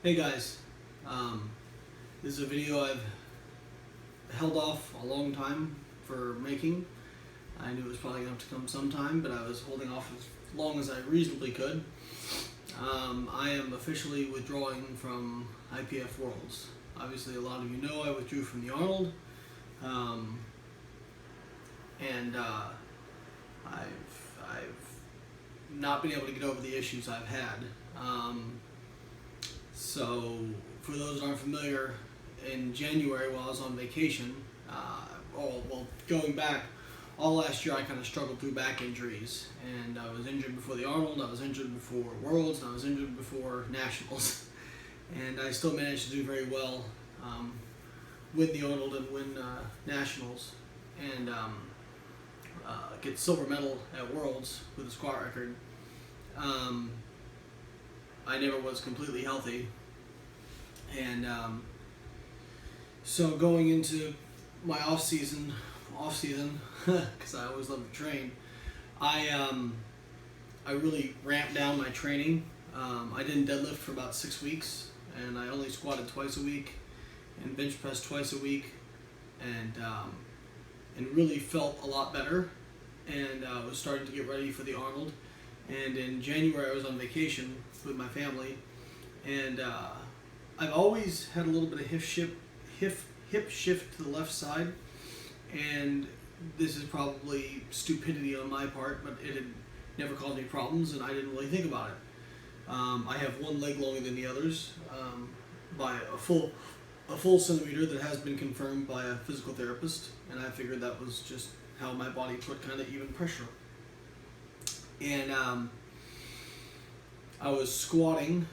Hey guys, this is a video I've held off a long time for making. I knew it was probably going to have to come sometime, but I was holding off as long as I reasonably could. I am officially withdrawing from IPF Worlds. Obviously, a lot of you know I withdrew from the Arnold, and I've not been able to get over the issues I've had. So, for those that aren't familiar, in January while I was on vacation, going back, all last year I kind of struggled through back injuries. And I was injured before the Arnold, I was injured before Worlds, and I was injured before Nationals. And I still managed to do very well, win the Arnold and win Nationals, and get silver medal at Worlds with a squat record. I never was completely healthy, and so going into my off season, because I always love to train, I really ramped down my training. I didn't deadlift for about 6 weeks, and I only squatted twice a week, and bench pressed twice a week, and really felt a lot better, and was starting to get ready for the Arnold. And in January I was on vacation with my family, and I've always had a little bit of hip shift to the left side, and this is probably stupidity on my part, but it had never caused me problems, and I didn't really think about it. I have one leg longer than the others, by a full centimeter that has been confirmed by a physical therapist, and I figured that was just how my body put kind of even pressure. And I was squatting,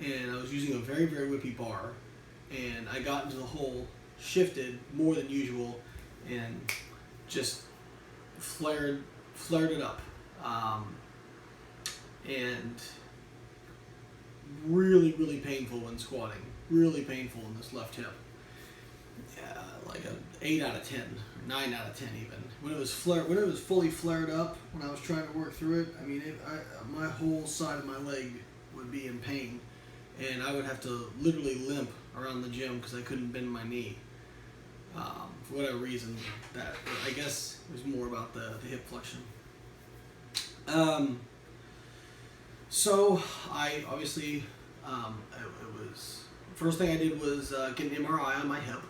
and I was using a very, very whippy bar, and I got into the hole, shifted more than usual, and just flared it up, and really painful when squatting, really painful in this left hip. Like an 8 out of 10, 9 out of 10 even. When it was fully flared up, when I was trying to work through it, I mean, my whole side of my leg would be in pain, and I would have to literally limp around the gym because I couldn't bend my knee. For whatever reason, that I guess it was more about the hip flexion. So I obviously, it was, first thing I did was get an MRI on my hip.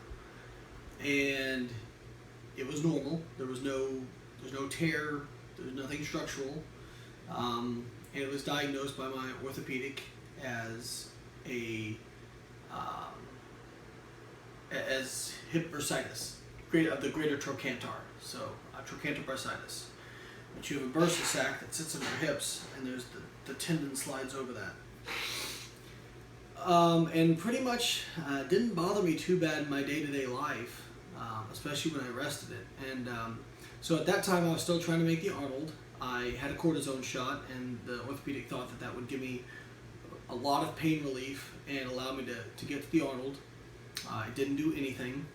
And it was normal. There's no tear. There's nothing structural. And it was diagnosed by my orthopedic as as hip bursitis, of the greater trochanter. So trochanter bursitis. But you have a bursa sac that sits on your hips, and there's the tendon slides over that. And pretty much didn't bother me too bad in my day-to-day life. Especially when I rested it. And so at that time I was still trying to make the Arnold. I had a cortisone shot, and the orthopedic thought that would give me a lot of pain relief and allow me to get to the Arnold. It didn't do anything.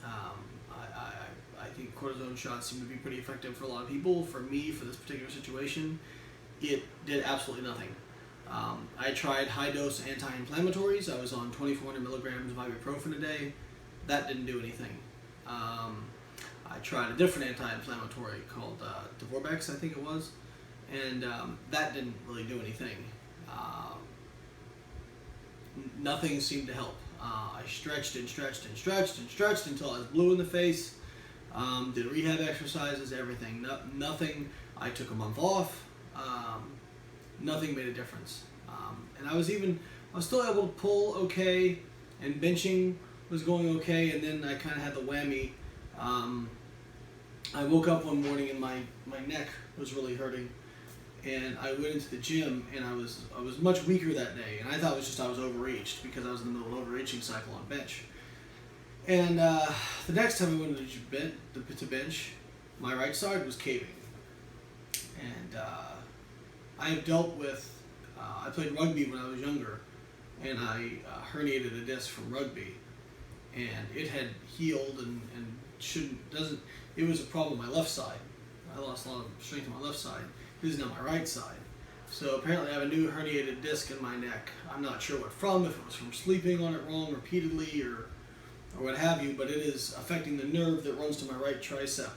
I think cortisone shots seem to be pretty effective for a lot of people. For me, for this particular situation, it did absolutely nothing. I tried high-dose anti-inflammatories. I was on 2,400 milligrams of ibuprofen a day. That didn't do anything. I tried a different anti-inflammatory called Devorbex, I think it was, and that didn't really do anything. Nothing seemed to help. I stretched until I was blue in the face. Did rehab exercises, everything. Nothing. I took a month off. Nothing made a difference. And I was still able to pull okay, and benching was going okay, and then I kind of had the whammy. I woke up one morning and my neck was really hurting, and I went into the gym, and I was much weaker that day, and I thought it was just I was overreached because I was in the middle of an overreaching cycle on bench. And the next time I went to bench, my right side was caving, and I have dealt with. I played rugby when I was younger, and I herniated a disc from rugby. And it had healed and doesn't. It was a problem on my left side. I lost a lot of strength on my left side. This is now my right side. So apparently I have a new herniated disc in my neck. I'm not sure what from, if it was from sleeping on it wrong repeatedly or what have you, but it is affecting the nerve that runs to my right tricep.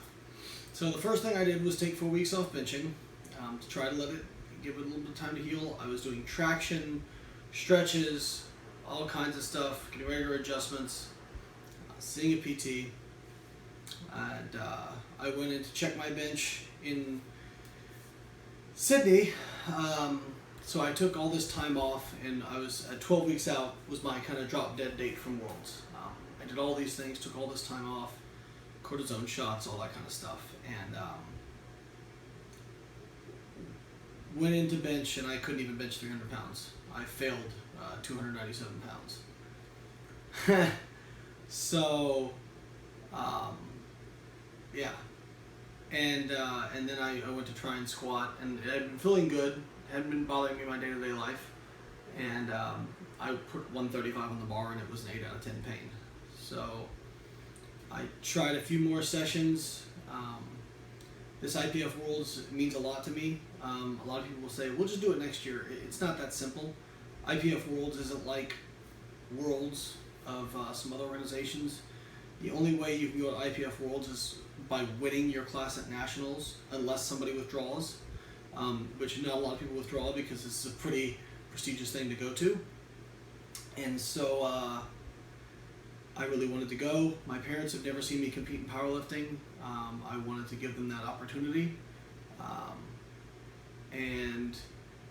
So the first thing I did was take 4 weeks off benching to try to give it a little bit of time to heal. I was doing traction, stretches, all kinds of stuff, getting regular adjustments, seeing a PT, and I went in to check my bench in Sydney. So I took all this time off, and I was at 12 weeks out was my kind of drop dead date from Worlds. I did all these things, took all this time off, cortisone shots, all that kind of stuff, and went into bench, and I couldn't even bench 300 pounds. I failed 297 pounds. So, yeah. And then I went to try and squat, and it had been feeling good. It hadn't been bothering me in my day-to-day life. And I put 135 on the bar, and it was an 8 out of 10 pain. So I tried a few more sessions. This IPF Worlds means a lot to me. A lot of people will say, we'll just do it next year. It's not that simple. IPF Worlds isn't like Worlds of some other organizations. The only way you can go to IPF Worlds is by winning your class at nationals, unless somebody withdraws, which not a lot of people withdraw because it's a pretty prestigious thing to go to. And so I really wanted to go. My parents have never seen me compete in powerlifting. I wanted to give them that opportunity. And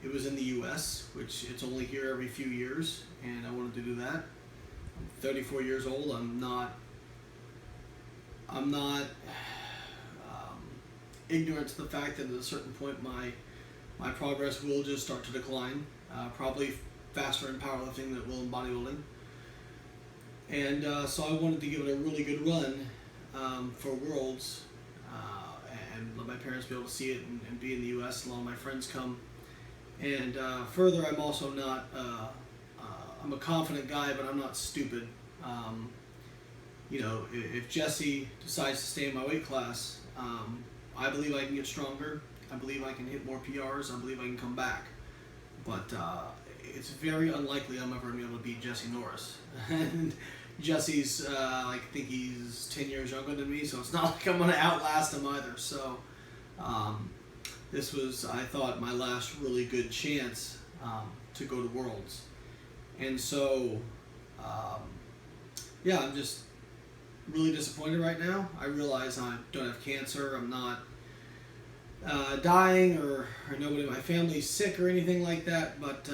it was in the US, which it's only here every few years, and I wanted to do that. I'm 34 years old. I'm not ignorant to the fact that at a certain point my progress will just start to decline, probably faster in powerlifting than it will in bodybuilding. And so I wanted to give it a really good run for Worlds, and let my parents be able to see it and be in the US, and a lot of my friends come. And further, I'm also not, I'm a confident guy, but I'm not stupid. You know, if Jesse decides to stay in my weight class, I believe I can get stronger. I believe I can hit more PRs. I believe I can come back. But it's very unlikely I'm ever going to be able to beat Jesse Norris. And Jesse's, I think he's 10 years younger than me, so it's not like I'm going to outlast him either. So this was, I thought, my last really good chance to go to Worlds. And so, yeah, I'm just really disappointed right now. I realize I don't have cancer. I'm not dying, or nobody in my family's sick or anything like that, but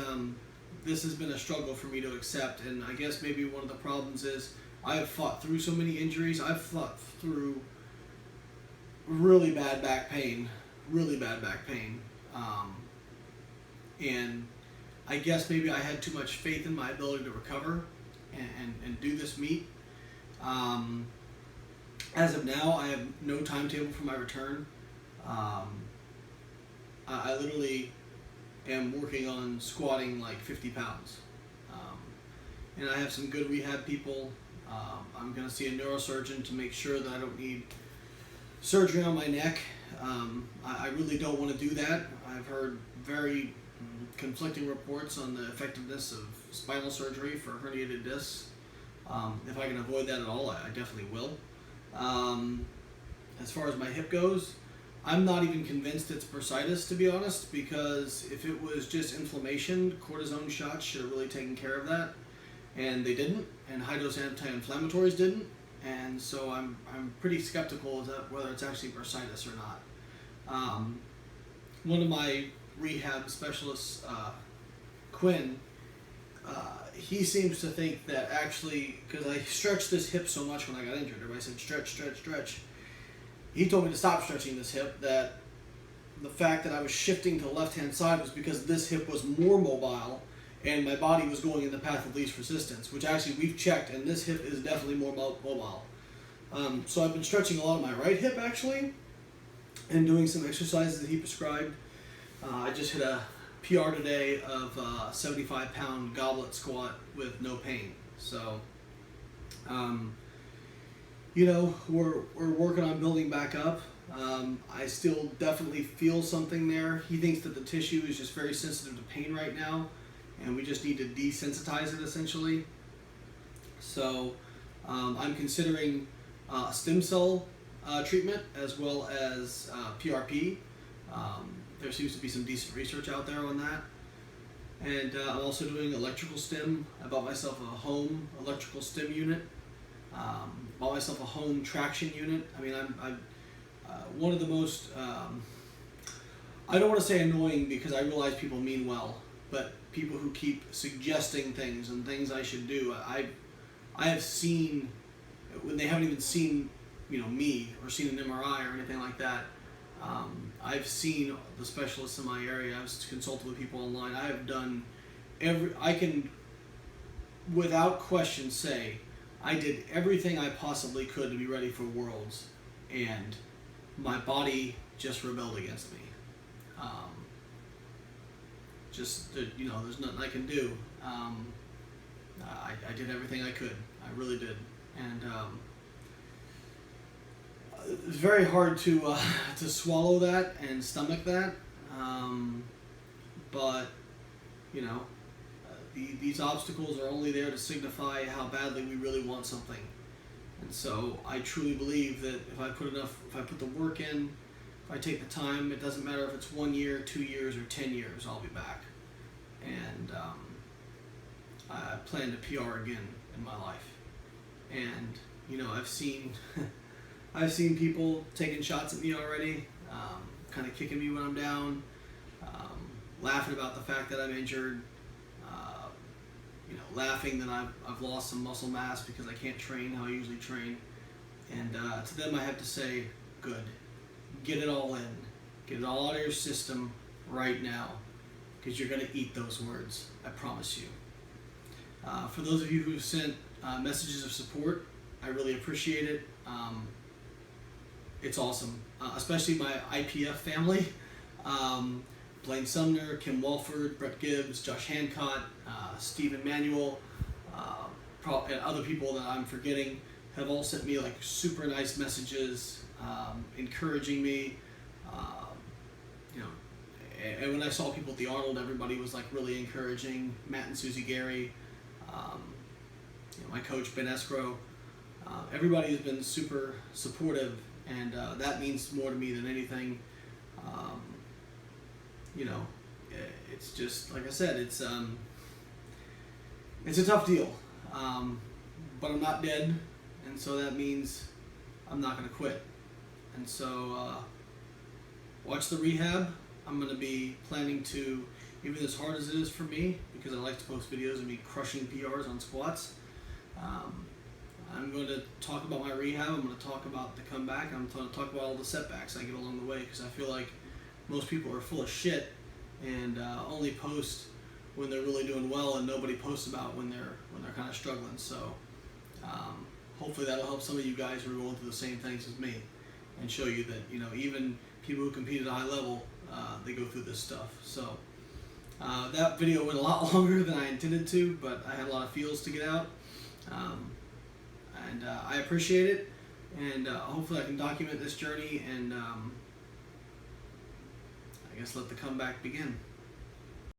this has been a struggle for me to accept. And I guess maybe one of the problems is I have fought through so many injuries. I've fought through really bad back pain, and I guess maybe I had too much faith in my ability to recover and do this meet. As of now, I have no timetable for my return. I literally am working on squatting like 50 pounds. And I have some good rehab people. I'm going to see a neurosurgeon to make sure that I don't need surgery on my neck. I really don't want to do that. I've heard very conflicting reports on the effectiveness of spinal surgery for herniated discs. If I can avoid that at all, I definitely will. As far as my hip goes, I'm not even convinced it's bursitis, to be honest, because if it was just inflammation, cortisone shots should have really taken care of that, and they didn't, and high-dose anti-inflammatories didn't, and so I'm pretty skeptical of that, whether it's actually bursitis or not. One of my rehab specialists, Quinn, he seems to think that actually, because I stretched this hip so much when I got injured, everybody said stretch. He told me to stop stretching this hip, that the fact that I was shifting to the left-hand side was because this hip was more mobile and my body was going in the path of least resistance, which actually we've checked, and this hip is definitely more mobile. So I've been stretching a lot of my right hip, actually, and doing some exercises that he prescribed. I just hit a PR today of a 75-pound goblet squat with no pain. So, you know, we're working on building back up. I still definitely feel something there. He thinks that the tissue is just very sensitive to pain right now, and we just need to desensitize it essentially. So I'm considering stem cell treatment as well as PRP. There seems to be some decent research out there on that. And I'm also doing electrical stim. I bought myself a home electrical stim unit. Bought myself a home traction unit. I mean, I'm one of the most, I don't want to say annoying because I realize people mean well, but people who keep suggesting things and things I should do, I have seen, when they haven't even seen, me or seen an MRI or anything like that, I've seen the specialists in my area. I've consulted with people online. I have done I can, without question, say I did everything I possibly could to be ready for Worlds, and my body just rebelled against me. There's nothing I can do. I did everything I could. I really did, and it's very hard to swallow that and stomach that. But these obstacles are only there to signify how badly we really want something. And so I truly believe that if I put the work in, if I take the time, it doesn't matter if it's 1 year, 2 years, or 10 years, I'll be back. And I plan to PR again in my life. And I've seen I've seen people taking shots at me already, kind of kicking me when I'm down, laughing about the fact that I'm injured, laughing that I've lost some muscle mass because I can't train how I usually train. And to them I have to say, good. Get it all in. Get it all out of your system right now, because you're going to eat those words. I promise you. For those of you who've sent messages of support, I really appreciate it. It's awesome, especially my IPF family. Blaine Sumner, Kim Walford, Brett Gibbs, Josh Hancock, Steve Emanuel, and other people that I'm forgetting have all sent me like super nice messages, encouraging me. And when I saw people at the Arnold, everybody was like really encouraging. Matt and Susie Gary, my coach Ben Escrow, everybody has been super supportive, and that means more to me than anything. It's just like I said, it's a tough deal, but I'm not dead, and so that means I'm not going to quit. And so watch the rehab. I'm going to be planning to, even as hard as it is for me, because I like to post videos of me crushing PRs on squats, I'm going to talk about my rehab. I'm going to talk about the comeback. I'm going to talk about all the setbacks I get along the way, because I feel like most people are full of shit and only post when they're really doing well, and nobody posts about when they're kind of struggling. So hopefully that'll help some of you guys who are going through the same things as me, and show you that even people who compete at a high level, they go through this stuff. So that video went a lot longer than I intended to, but I had a lot of feels to get out, and I appreciate it, and hopefully I can document this journey and I guess let the comeback begin.